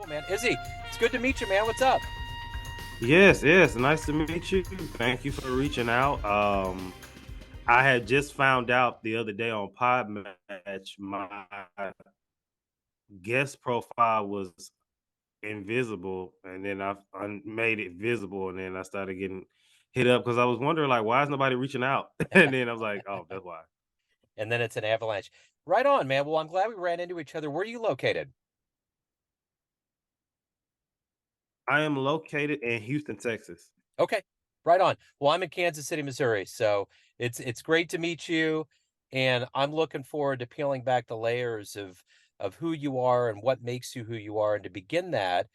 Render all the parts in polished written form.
Cool, man. Izzy, it's good to meet you, man. What's up? Yes, yes. Nice to meet you. Thank you for reaching out. I had just found out the other day on Podmatch my guest profile was invisible, and then made it visible, and then I started getting hit up because I was wondering like, why is nobody reaching out? And then I was like, oh, that's why. And then it's an avalanche. Right on, man. Well, I'm glad we ran into each other. Where are you located? I am located in Houston, Texas. Okay. Right on. Well, I'm in Kansas City, Missouri. So it's great to meet you. And I'm looking forward to peeling back the layers of who you are and what makes you who you are. And to begin that,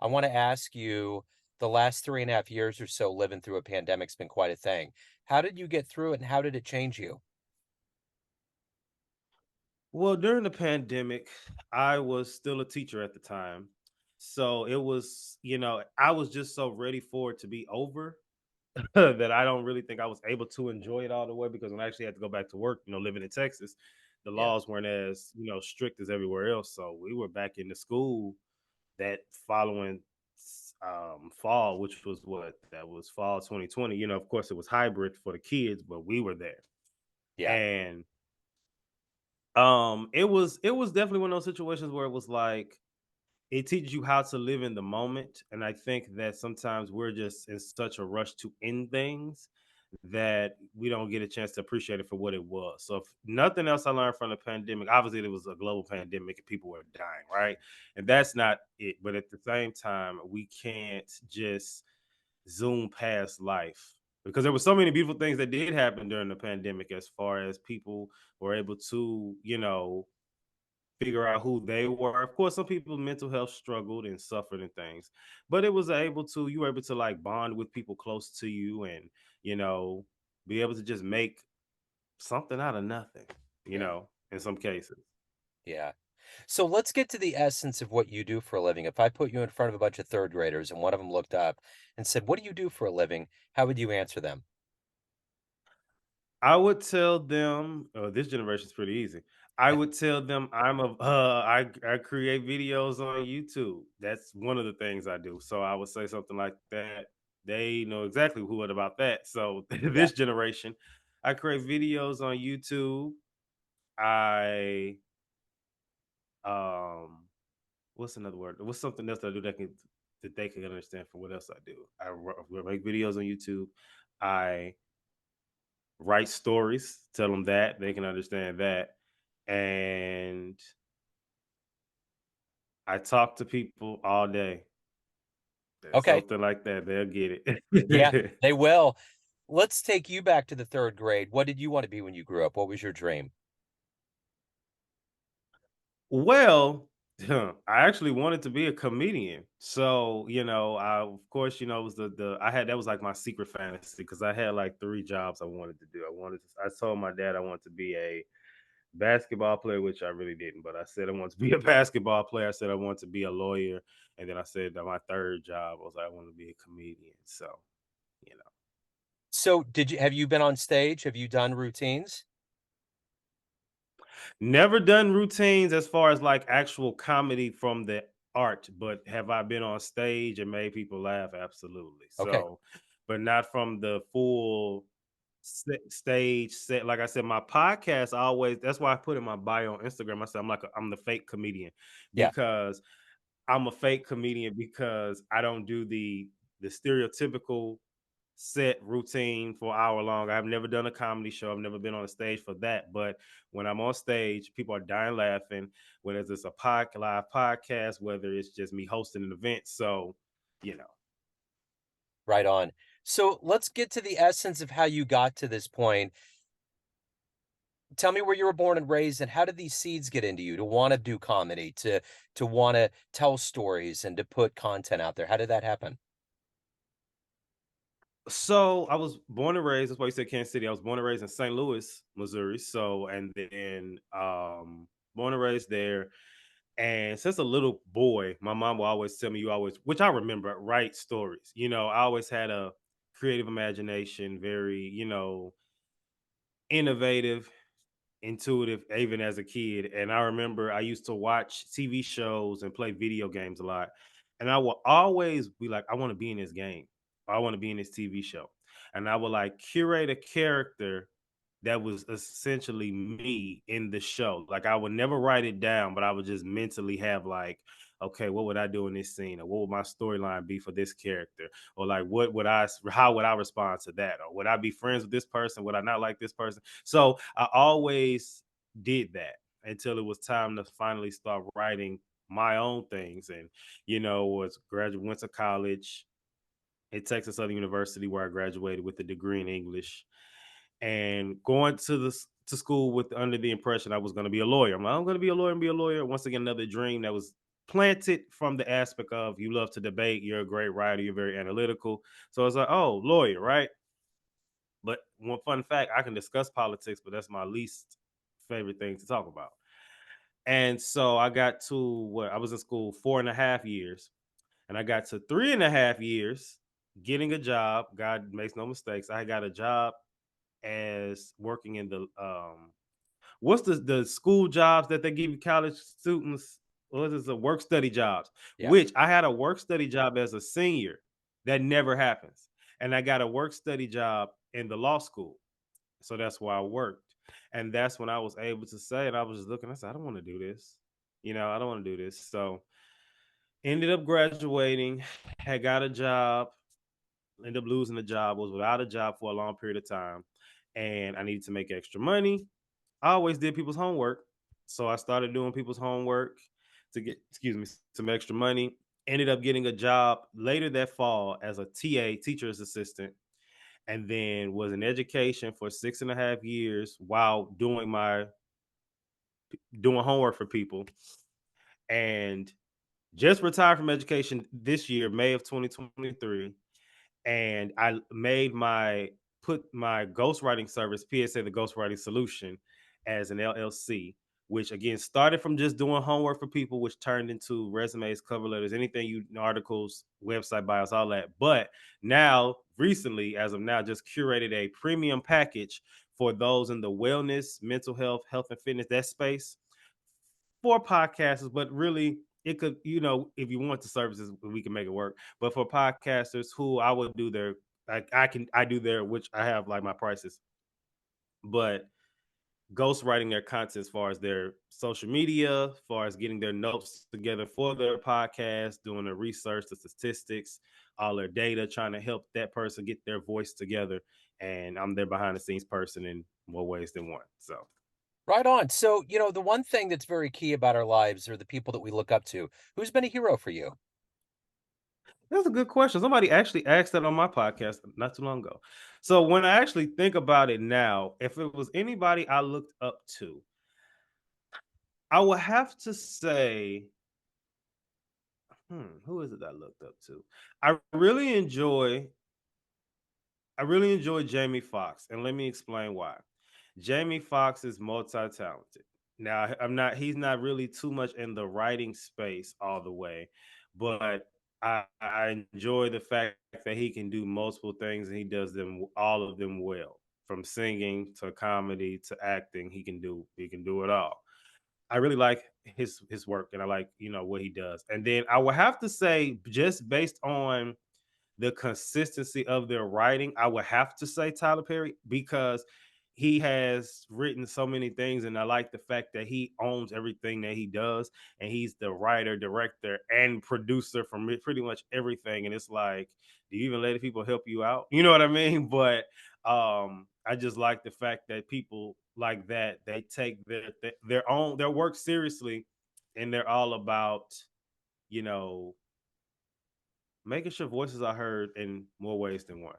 I want to ask you the last 3.5 years or so living through a pandemic's been quite a thing. How did you get through it and how did it change you? Well, during the pandemic, I was still a teacher at the time. So it was, I was just so ready for it to be over that I don't really think I was able to enjoy it all the way because when I actually had to go back to work, living in Texas, the Yeah. laws weren't as, strict as everywhere else. So we were back in the school that following fall, which was what that was fall 2020. Of course it was hybrid for the kids, but we were there. Yeah. And it was definitely one of those situations where it was like it teaches you how to live in the moment. And I think that sometimes we're just in such a rush to end things that we don't get a chance to appreciate it for what it was. So, if nothing else I learned from the pandemic, obviously, it was a global pandemic and people were dying, right? And that's not it. But at the same time, we can't just zoom past life because there were so many beautiful things that did happen during the pandemic as far as people were able to, figure out who they were. Of course, some people's mental health struggled and suffered and things, but you were able to like bond with people close to you and, you know, be able to just make something out of nothing, Yeah. in some cases. Yeah. So let's get to the essence of what you do for a living. If I put you in front of a bunch of third graders and one of them looked up and said, "What do you do for a living?" How would you answer them? I would tell them, oh, this generation's pretty easy. I would tell them I create videos on YouTube. That's one of the things I do. So I would say something like that. They know exactly who what about that. So Yeah. this generation, I create videos on YouTube. I um what's another word? What's something else that I do that they can understand for what else I do? Make videos on YouTube. I write stories, tell them that they can understand that, and I talk to people all day. Okay. Something like that, they'll get Yeah, it. they will. Let's take you back to the third grade. What did you want to be when you grew up? What was your dream? Well, I actually wanted to be a comedian. So, I of course, it was the I had that was like my secret fantasy because I had like three jobs I wanted to do. I told my dad I wanted to be a basketball player, which I really didn't, but I said I want to be a basketball player. I said I want to be a lawyer, and then I said that my third job was I want to be a comedian. So, you know, So, have you been on stage? Have you done routines? never done routines as far as like actual comedy from the art, but have I been on stage and made people laugh? Absolutely. Okay. So, but not from the full stage set. Like I said, my podcast that's why I put in my bio on Instagram. I said I'm the fake comedian Yeah. because I'm a fake comedian because I don't do the stereotypical set routine for an hour long. I've never done a comedy show. I've never been on a stage for that. But when I'm on stage, people are dying laughing. Whether it's a live podcast, whether it's just me hosting an event. So, you know. Right on. So, let's get to the essence of how you got to this point. Tell me where you were born and raised and how did these seeds get into you to want to do comedy, to want to tell stories and to put content out there? How did that happen? So I was born and raised. That's why you said Kansas City. I was born and raised in St. Louis, Missouri. So and then born and raised there. And since a little boy, my mom will always tell me, you always, which I remember, write stories. I always had a creative imagination, very, innovative. intuitive even as a kid. And I remember I used to watch TV shows and play video games a lot. And I will always be like, I want to be in this game. I want to be in this TV show. And I would like curate a character that was essentially me in the show. Like I would never write it down, but I would just mentally have like, okay, what would I do in this scene? Or what would my storyline be for this character? Or like how would I respond to that? Or would I be friends with this person? Would I not like this person? So I always did that until it was time to finally start writing my own things. And, went to college at Texas Southern University where I graduated with a degree in English and going to school with under the impression I was going to be a lawyer. I'm going to be a lawyer and be a lawyer. Once again, another dream that was planted from the aspect of you love to debate, you're a great writer, you're very analytical. So it's like, oh, lawyer, right? But one fun fact, I can discuss politics, but that's my least favorite thing to talk about. And so I got to what I was in school 4.5 years, and I got to 3.5 years getting a job. God makes no mistakes. I got a job as working in the what's the school jobs that they give you college students? What is the work study jobs? Yeah. Which I had a work study job as a senior. That never happens. And I got a work study job in the law school. So that's where I worked. And that's when I was able to say, and I was just looking, I said, I don't want to do this. I don't want to do this. So ended up graduating, had got a job, ended up losing the job, was without a job for a long period of time. And I needed to make extra money. I always did people's homework. So I started doing people's homework to get, excuse me, some extra money. Ended up getting a job later that fall as a TA, teacher's assistant, and then was in education for 6.5 years while doing homework for people. And just retired from education this year, May of 2023. And I made my put my ghostwriting service, P.S.A the Ghostwriting Solution, as an LLC, which again started from just doing homework for people, which turned into resumes, cover letters, anything articles, website bios, all that. But now, recently, as of now, just curated a premium package for those in the wellness, mental health, health and fitness, that space for podcasters, but really it could, if you want the services, we can make it work. But for podcasters who I would do their, I do their, which I have like my prices, but ghostwriting their content as far as their social media, as far as getting their notes together for their podcast, doing the research, the statistics, all their data, trying to help that person get their voice together. And I'm their behind the scenes person in more ways than one. So Right on. So, the one thing that's very key about our lives are the people that we look up to. Who's been a hero for you? that's a good question. Somebody actually asked that on my podcast not too long ago. So when I actually think about it now, if it was anybody I looked up to, I would have to say, who is it I looked up to? I really enjoy, I really enjoy Jamie Foxx, and let me explain why. Jamie Foxx is multi-talented. Now, he's not really too much in the writing space all the way, but I enjoy the fact that he can do multiple things and he does them all of them well. From singing to comedy to acting, he can do it all. I really like his work and I like, what he does. And then I would have to say, just based on the consistency of their writing, I would have to say Tyler Perry because he has written so many things, and I like the fact that he owns everything that he does, and he's the writer, director, and producer from pretty much everything. And it's like, do you even let people help you out? You know what I mean? But I just like the fact that people like that they take their work seriously, and they're all about you know making sure voices are heard in more ways than one.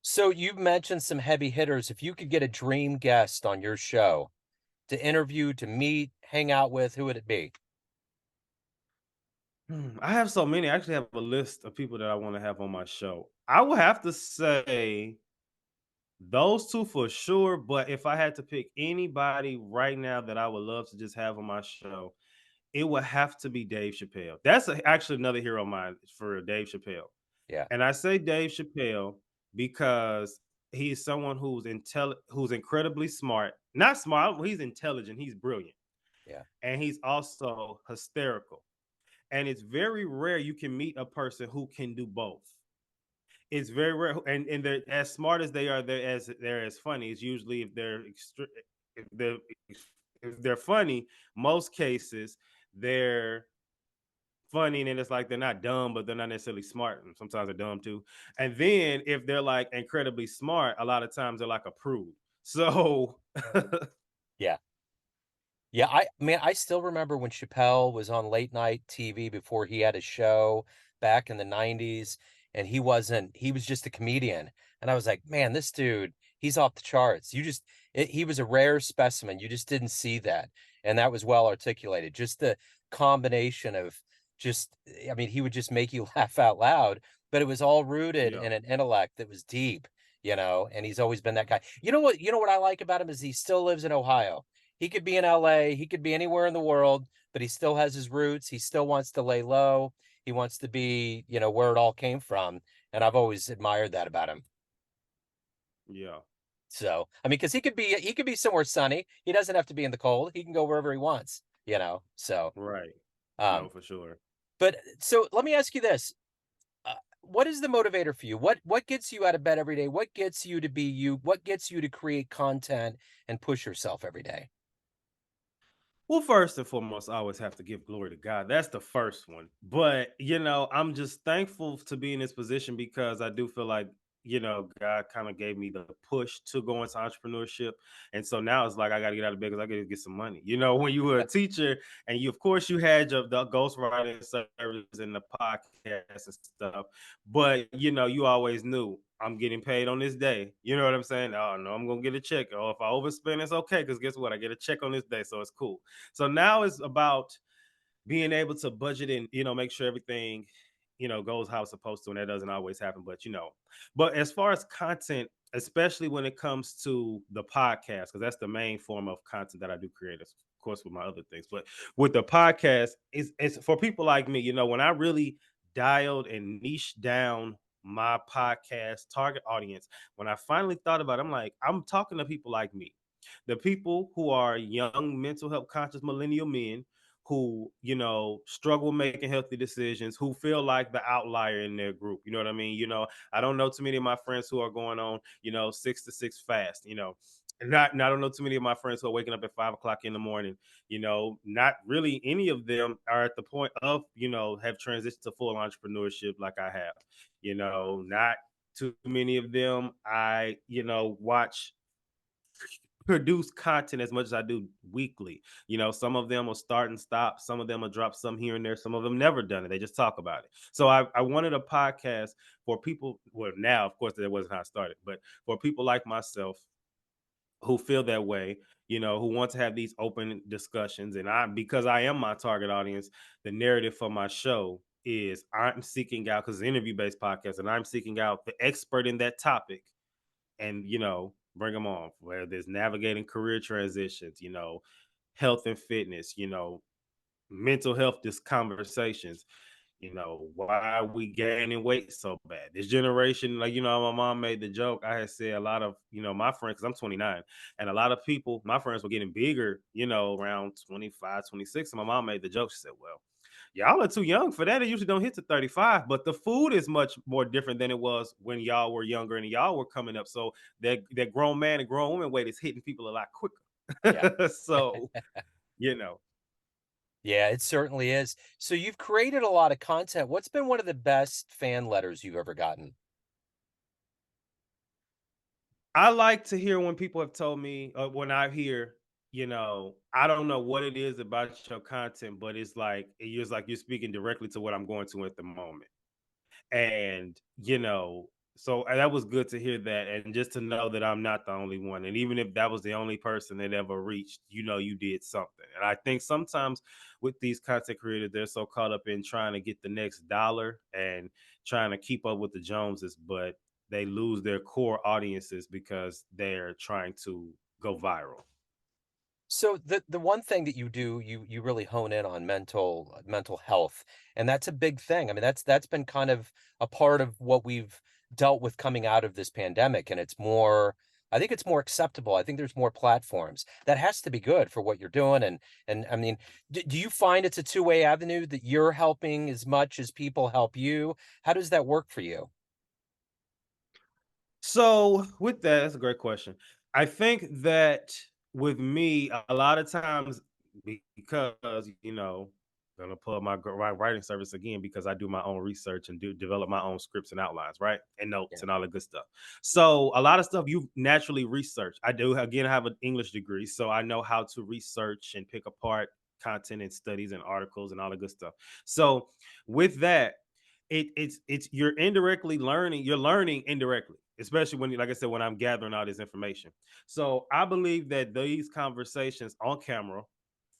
So, you've mentioned some heavy hitters. If you could get a dream guest on your show to interview, to meet, hang out with, who would it be? I have so many. I actually have a list of people that I want to have on my show. I would have to say those two for sure. But if I had to pick anybody right now that I would love to just have on my show, it would have to be Dave Chappelle. That's actually another hero of mine for Dave Chappelle. Yeah. And I say Dave Chappelle because He's someone who's incredibly smart. Not smart, he's intelligent, he's brilliant, Yeah. and he's also hysterical. And it's very rare you can meet a person who can do both. It's very rare, and they're as smart as they are. They're as funny. It's usually if they're if they're funny. Most cases they're funny, and it's like they're not dumb, but they're not necessarily smart. And sometimes they're dumb too. And then if they're like incredibly smart, a lot of times they're like a prude. So Yeah. Yeah, I still remember when Chappelle was on late night TV before he had a show back in the '90s, and he was just a comedian, and I was like, "Man, this dude, he's off the charts." He was a rare specimen, you just didn't see that, and that was well articulated. Just the combination of I mean, he would just make you laugh out loud, but it was all rooted yeah, in an intellect that was deep, and he's always been that guy. You know what I like about him is he still lives in Ohio. He could be in LA, he could be anywhere in the world, but he still has his roots. He still wants to lay low. He wants to be, where it all came from. And I've always admired that about him. yeah, So, I mean, because he could be somewhere sunny. He doesn't have to be in the cold. He can go wherever he wants. So, right. No, um, for sure. but so let me ask you this. What is the motivator for you? What gets you out of bed every day? What gets you to be you? What gets you to create content and push yourself every day? Well, first and foremost, I always have to give glory to God. That's the first one. But, I'm just thankful to be in this position because I do feel like, God kind of gave me the push to go into entrepreneurship. And so now it's like I got to get out of bed because I got to get some money. When you were a teacher and of course, you had the ghostwriting service and the podcast and stuff. But, you always knew I'm getting paid on this day. You know what I'm saying? Oh, no, I'm going to get a check. Or if I overspend, it's okay. Because guess what? I get a check on this day. So it's cool. So now it's about being able to budget and make sure everything goes how it's supposed to, and that doesn't always happen. But as far as content, especially when it comes to the podcast, because that's the main form of content that I do create, of course, with my other things. But with the podcast, it's for people like me. When I really dialed and niched down my podcast target audience, when I finally thought about it, I'm like, I'm talking to people like me, the people who are young, mental health conscious millennial men who, struggle making healthy decisions, who feel like the outlier in their group. You know what I mean? I don't know too many of my friends who are going on, 6 to 6 fast, and I don't know too many of my friends who are waking up at 5 o'clock in the morning. Not really any of them are at the point of, have transitioned to full entrepreneurship like I have. Not too many of them I, watch produce content as much as I do weekly. Some of them will start and stop. Some of them will drop some here and there. Some of them never done it. They just talk about it. So I wanted a podcast for people. Well, now, of course, that wasn't how I started, but for people like myself who feel that way, who want to have these open discussions. And because I am my target audience, the narrative for my show is I'm seeking out, because it's an interview based podcast, and I'm seeking out the expert in that topic and bring them on, whether there's navigating career transitions, health and fitness, mental health conversations, why are we gaining weight so bad this generation. Like, my mom made the joke. I had said a lot of, my friends, because I'm 29, and a lot of people, my friends, were getting bigger, around 25, 26. And my mom made the joke. She said, well, y'all are too young for that. It usually don't hit to 35, but the food is much more different than it was when y'all were younger and y'all were coming up. So that grown man and grown woman weight is hitting people a lot Yeah. quicker. So, you know, Yeah, it certainly is. So you've created a lot of content. What's been one of the best fan letters you've ever gotten? I like to hear when people have told me, when I hear, I don't know what it is about your content, but it's like you're speaking directly to what I'm going to at the moment. And so that was good to hear that, and just to know that I'm not the only one. And even if that was the only person that ever reached, you did something. And I think sometimes with these content creators, they're so caught up in trying to get the next dollar and trying to keep up with the Joneses, but they lose their core audiences because they're trying to go viral. So the one thing that you do, you really hone in on mental health, and that's a big thing. I mean, that's been kind of a part of what we've dealt with coming out of this pandemic, and it's more, I think it's more acceptable. I think there's more platforms. That has to be good for what you're doing, and I mean, do you find it's a two-way avenue that you're helping as much as people help you? How does that work for you? So with that, that's a great question. I think that with me, a lot of times, because gonna pull up my writing service again, because I do my own research and do develop my own scripts and outlines, right, and notes Yeah. and all the good stuff. So a lot of stuff you naturally research. I do again. I have an English degree, so I know how to research and pick apart content and studies and articles and all the good stuff. So with that, it's you're indirectly learning. You're learning indirectly, especially when, like I said, when I'm gathering all this information. So I believe that these conversations on camera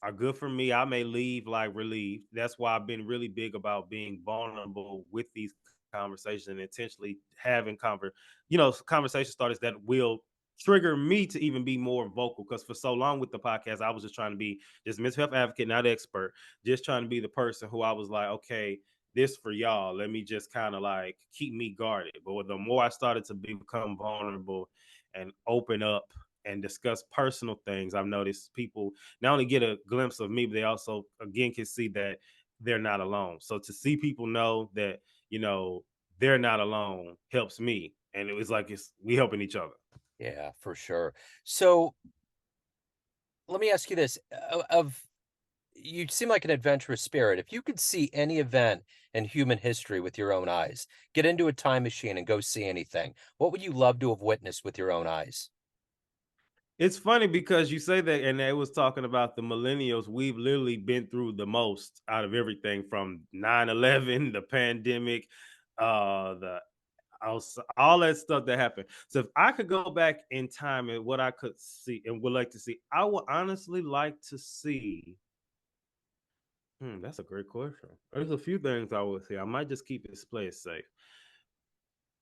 are good for me. I may leave like relieved. That's why I've been really big about being vulnerable with these conversations and intentionally having conversation starters that will trigger me to even be more vocal. Because for so long with the podcast, I was just trying to be just mental health advocate, not expert, just trying to be the person who I was like, okay, this for y'all. Let me just kind of like keep me guarded. But the more I started to become vulnerable and open up and discuss personal things, I've noticed people not only get a glimpse of me, but they also again can see that they're not alone. So to see people know that, you know, they're not alone helps me. And it was like it's we helping each other. Yeah, for sure. So let me ask you this: of you seem like an adventurous spirit. If you could see any event in human history with your own eyes, get into a time machine and go see anything, what would you love to have witnessed with your own eyes? It's funny because you say that, and they was talking about the millennials. We've literally been through the most out of everything from 9/11, the pandemic, the all that stuff that happened. So if I could go back in time and what I could see and would like to see, I would honestly like to see. That's a great question. There's a few things I would see. I might just keep it play it safe.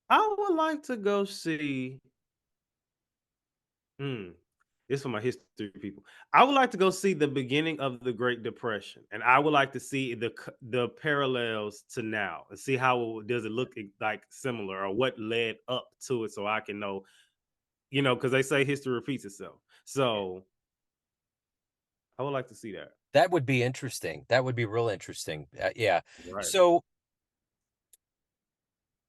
I would like to go see. Hmm. This for my history people. I would like to go see the beginning of the Great Depression, and I would like to see the parallels to now and see how does it look like similar or what led up to it, so I can know, because they say history repeats itself. Yeah. So I would like to see that. That would be interesting. That would be real interesting. Yeah. Right. So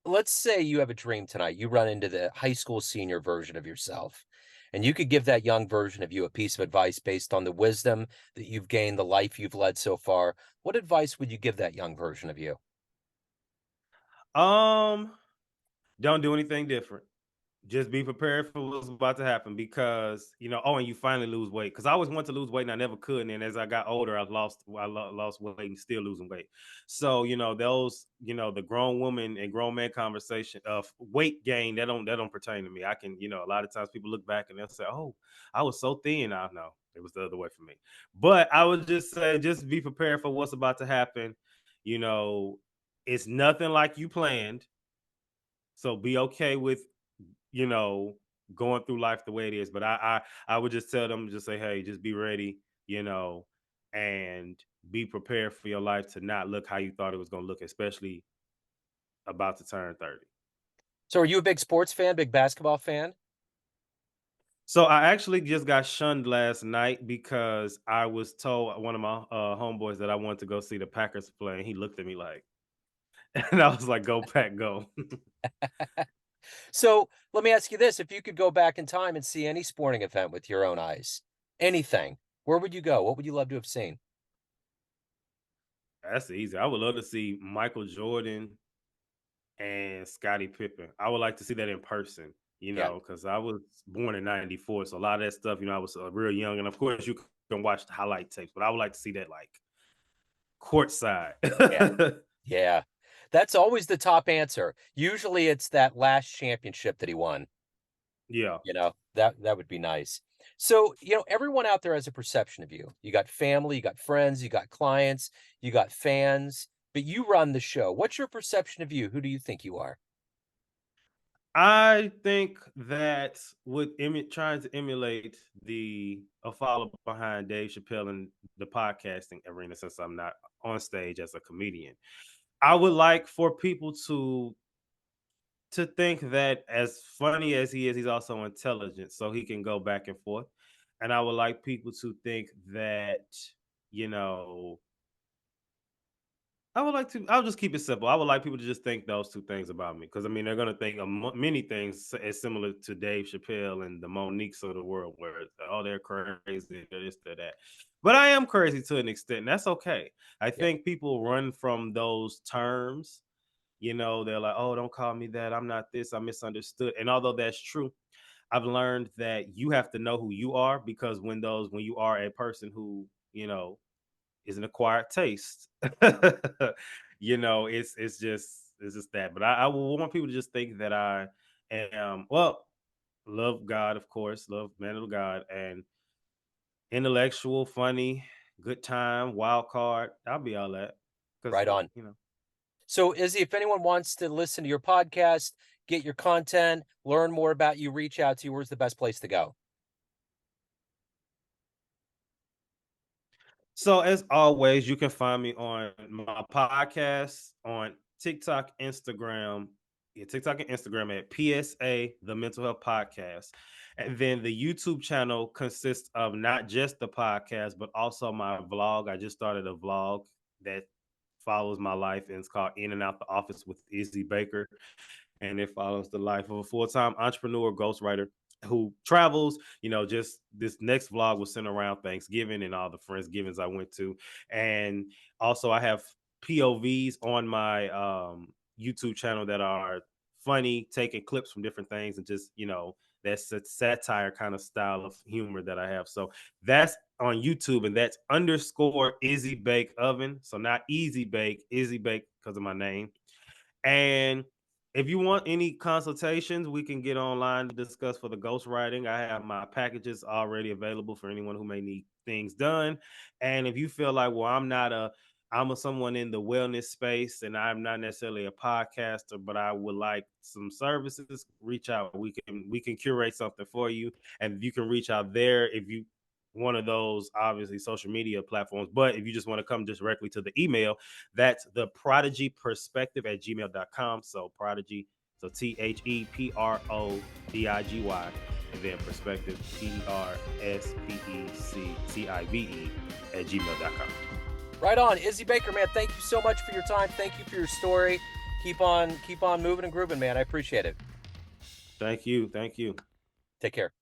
let's say you have a dream tonight. You run into the high school senior version of yourself, and you could give that young version of you a piece of advice based on the wisdom that you've gained, the life you've led so far. What advice would you give that young version of you? Um, don't do anything different. Just be prepared for what's about to happen because and you finally lose weight. Because I always wanted to lose weight and I never could. And then as I got older, I lost weight and still losing weight. So those the grown woman and grown man conversation of weight gain that don't pertain to me. I can a lot of times people look back and they'll say, "Oh, I was so thin." I know it was the other way for me. But I would just say, just be prepared for what's about to happen. You know, it's nothing like you planned. So be okay with you know, going through life the way it is. But I would just tell them, just say, hey, just be ready, and be prepared for your life to not look how you thought it was gonna look, especially about to turn 30. So, are you a big sports fan, big basketball fan? So I actually just got shunned last night because I was told one of my homeboys that I wanted to go see the Packers play, and he looked at me like, and I was like, "Go Pack, go!" So, let me ask you this: if you could go back in time and see any sporting event with your own eyes, anything, where would you go? What would you love to have seen? That's easy. I would love to see Michael Jordan and Scottie Pippen. I would like to see that in person, Yeah, because I was born in '94, so a lot of that stuff, I was real young, and of course you can watch the highlight tapes, but I would like to see that like courtside. yeah, yeah. That's always the top answer. Usually, it's that last championship that he won. Yeah. That would be nice. So, everyone out there has a perception of you. You got family, you got friends, you got clients, you got fans, but you run the show. What's your perception of you? Who do you think you are? I think that with trying to emulate the a follow behind Dave Chappelle in the podcasting arena, since I'm not on stage as a comedian, I would like for people to to think that as funny as he is, he's also intelligent, so he can go back and forth. And I would like people to think that, you know, I'll just keep it simple. I would like people to just think those two things about me, because I mean, they're going to think of many things as similar to Dave Chappelle and the Moniques of the world, where oh, they're crazy, they're this, they're that. But I am crazy to an extent, and that's okay. I Yeah, think people run from those terms. They're like, oh, don't call me that. I'm not this. I'm misunderstood. And although that's true, I've learned that you have to know who you are, because when you are a person who, is an acquired taste, it's just that. But I will want people to just think that I am, well, love God, of course, love man of God, and intellectual, funny, good time, wild card. I'll be all that. Because right on. So, Izzy, if anyone wants to listen to your podcast, get your content, learn more about you, reach out to you, where's the best place to go? So as always, you can find me on my podcast on TikTok, Instagram, TikTok and Instagram at P.S.A the Mental Health Podcast. And then the YouTube channel consists of not just the podcast, but also my vlog. I just started a vlog that follows my life, and it's called In and Out the Office with Izzy Baker, and it follows the life of a full-time entrepreneur ghostwriter who travels. Just this next vlog was sent around Thanksgiving and all the Friendsgivings I went to. And also I have POVs on my YouTube channel that are funny, taking clips from different things, and just, that's a satire kind of style of humor that I have. So that's on YouTube, and that's underscore Izzy Bake Oven. So not Easy Bake, Izzy Bake, because of my name. And if you want any consultations, we can get online to discuss for the ghostwriting. I have my packages already available for anyone who may need things done. And if you feel like, well, I'm someone in the wellness space and I'm not necessarily a podcaster, but I would like some services, reach out. We can curate something for you, and you can reach out there if you one of those obviously social media platforms. But if you just want to come directly to the email, that's the prodigy perspective at gmail.com. So prodigy, so THEPRODIGY, and then perspective, PRSPECTIVE at gmail.com. Right on. Izzy Baker, man, thank you so much for your time. Thank you for your story. Keep on moving and grooving, man. I appreciate it. Thank you. Take care.